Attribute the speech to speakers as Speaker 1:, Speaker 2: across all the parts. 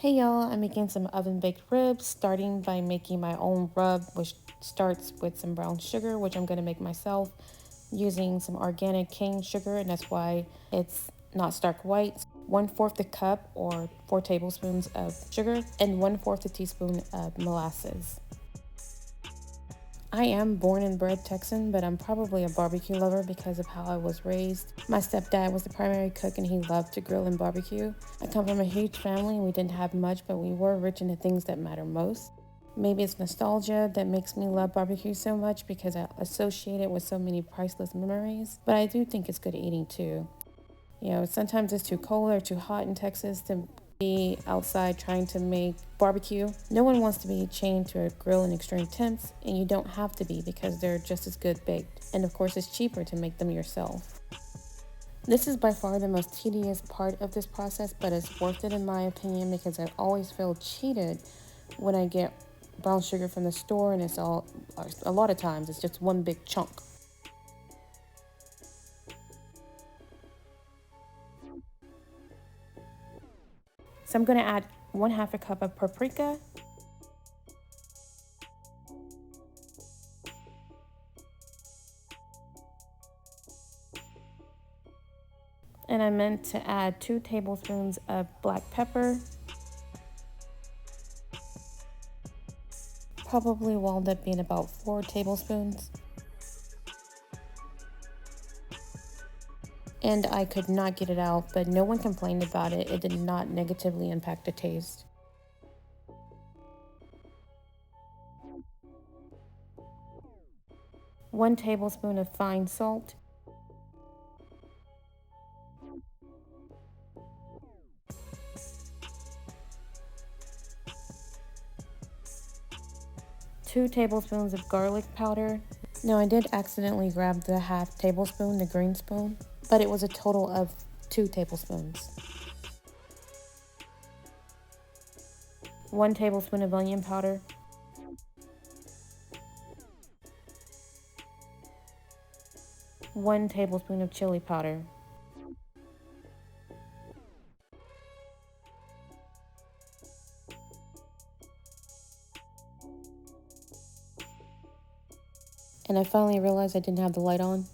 Speaker 1: Hey y'all, I'm making some oven baked ribs, starting by making my own rub, which starts with some brown sugar, which I'm gonna make myself using some organic cane sugar, and that's why it's not stark white. 1/4 a cup or 4 tablespoons of sugar, and 1/4 a teaspoon of molasses. I am born and bred Texan, but I'm probably a barbecue lover because of how I was raised. My stepdad was the primary cook and he loved to grill and barbecue. I come from a huge family and we didn't have much, but we were rich in the things that matter most. Maybe it's nostalgia that makes me love barbecue so much because I associate it with so many priceless memories, but I do think it's good eating too. Sometimes it's too cold or too hot in Texas to be outside trying to make barbecue. No one wants to be chained to a grill in extreme temps, and you don't have to be because they're just as good baked. And of course, it's cheaper to make them yourself. This is by far the most tedious part of this process, but it's worth it in my opinion because I always feel cheated when I get brown sugar from the store, and a lot of times it's just one big chunk. So I'm gonna add 1/2 a cup of paprika, and I meant to add 2 tablespoons of black pepper. Probably wound up being about 4 tablespoons. And I could not get it out, but no one complained about it. It did not negatively impact the taste. 1 tablespoon of fine salt. Two tablespoons of garlic powder. Now I did accidentally grab the half tablespoon, the green spoon, but it was a total of 2 tablespoons. 1 tablespoon of onion powder. 1 tablespoon of chili powder. And I finally realized I didn't have the light on.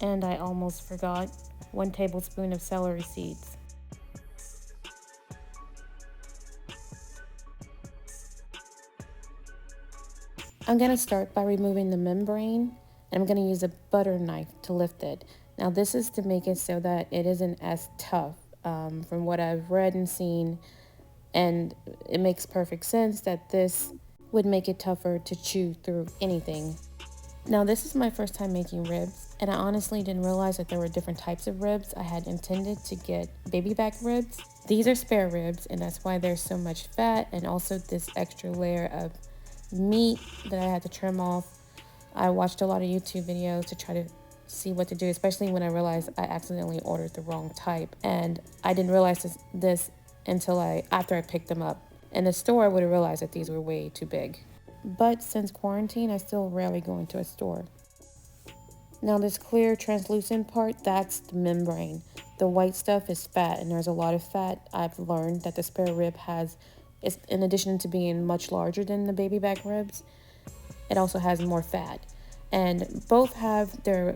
Speaker 1: And I almost forgot 1 tablespoon of celery seeds. I'm going to start by removing the membrane, and I'm going to use a butter knife to lift it. Now this is to make it so that it isn't as tough from what I've read and seen, and it makes perfect sense that this would make it tougher to chew through anything. Now this is my first time making ribs, and I honestly didn't realize that there were different types of ribs. I had intended to get baby back ribs. These are spare ribs, and that's why there's so much fat and also this extra layer of meat that I had to trim off. I watched a lot of YouTube videos to try to see what to do, especially when I realized I accidentally ordered the wrong type, and I didn't realize this until after I picked them up. In the store, I would have realized that these were way too big. But since quarantine, I still rarely go into a store. Now this clear translucent part, that's the membrane. The white stuff is fat, and there's a lot of fat. I've learned that the spare rib it's in addition to being much larger than the baby back ribs, it also has more fat. And both have their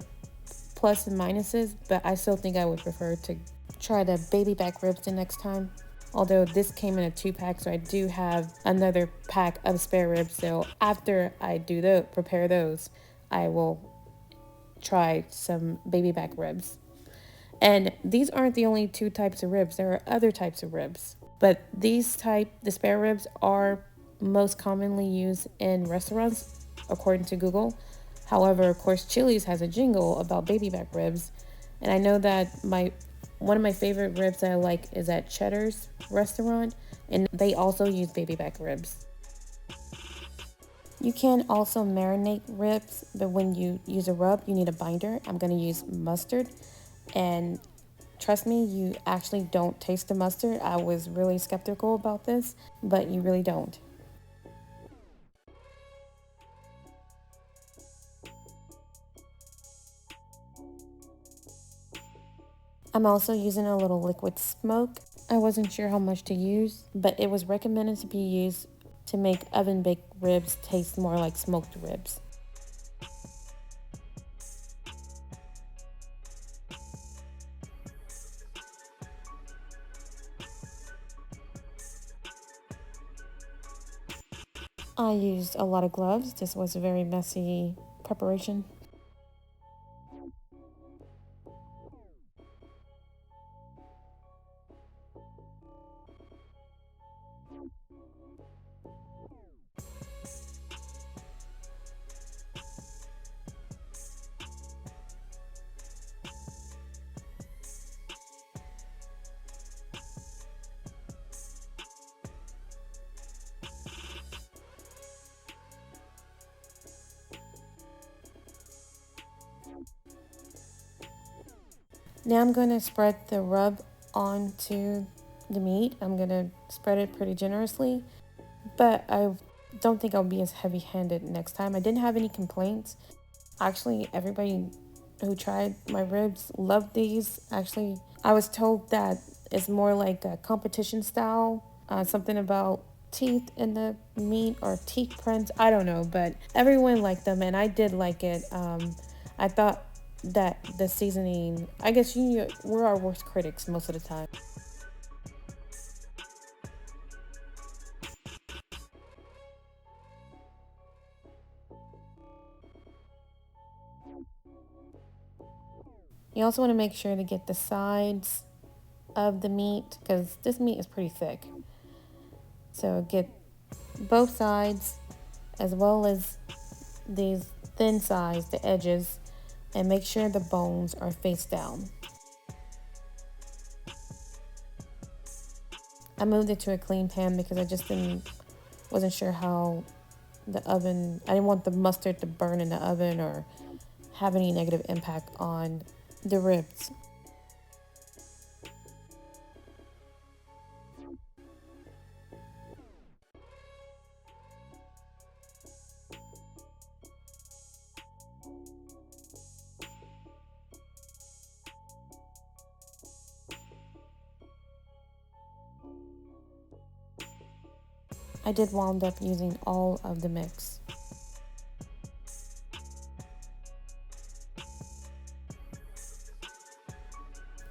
Speaker 1: plus and minuses, but I still think I would prefer to try the baby back ribs the next time. Although this came in a 2-pack, so I do have another pack of spare ribs. So after I prepare those, I will try some baby back ribs. And these aren't the only 2 types of ribs. There are other types of ribs. But the spare ribs are most commonly used in restaurants, according to Google. However, of course, Chili's has a jingle about baby back ribs. And I know that one of my favorite ribs that I like is at Cheddar's restaurant, and they also use baby back ribs. You can also marinate ribs, but when you use a rub, you need a binder. I'm going to use mustard, and trust me, you actually don't taste the mustard. I was really skeptical about this, but you really don't. I'm also using a little liquid smoke. I wasn't sure how much to use, but it was recommended to be used to make oven baked ribs taste more like smoked ribs. I used a lot of gloves. This was a very messy preparation. Now I'm going to spread the rub onto the meat. I'm going to spread it pretty generously, but I don't think I'll be as heavy-handed next time. I didn't have any complaints. Actually, everybody who tried my ribs loved these. Actually, I was told that it's more like a competition style, something about teeth in the meat or teeth prints. I don't know, but everyone liked them, and I did like it. I thought that the seasoning, I guess we're our worst critics most of the time. You also want to make sure to get the sides of the meat because this meat is pretty thick. So get both sides as well as these thin sides, the edges, and make sure the bones are face down. I moved it to a clean pan because I just wasn't sure how the oven, I didn't want the mustard to burn in the oven or have any negative impact on the ribs. I did wound up using all of the mix.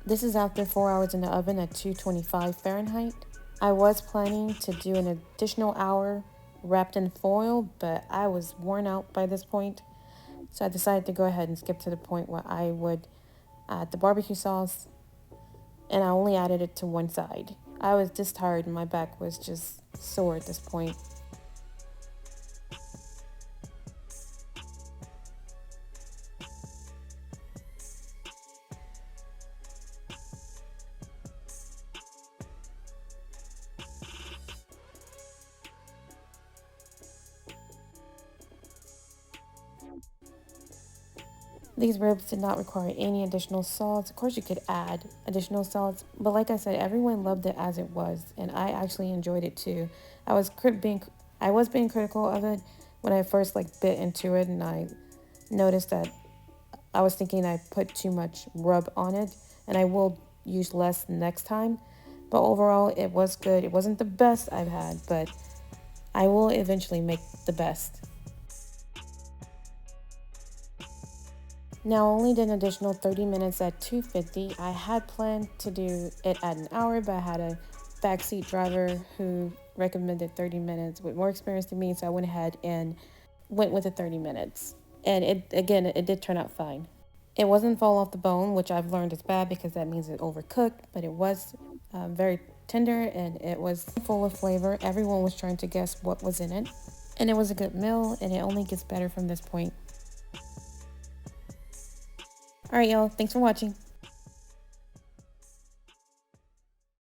Speaker 1: This is after 4 hours in the oven at 225 Fahrenheit. I was planning to do an additional hour wrapped in foil, but I was worn out by this point. So I decided to go ahead and skip to the point where I would add the barbecue sauce, and I only added it to one side. I was just tired and my back was just sore at this point. These ribs did not require any additional salts. Of course, you could add additional salts, but like I said, everyone loved it as it was, and I actually enjoyed it too. I was being critical of it when I first bit into it, and I noticed that I was thinking I put too much rub on it, and I will use less next time. But overall, it was good. It wasn't the best I've had, but I will eventually make the best. Now, I only did an additional 30 minutes at 250. I had planned to do it at an hour, but I had a backseat driver who recommended 30 minutes with more experience than me, so I went ahead and went with the 30 minutes. And it did turn out fine. It wasn't fall off the bone, which I've learned is bad because that means it overcooked, but it was very tender and it was full of flavor. Everyone was trying to guess what was in it. And it was a good meal, and it only gets better from this point. All right, y'all. Thanks for watching.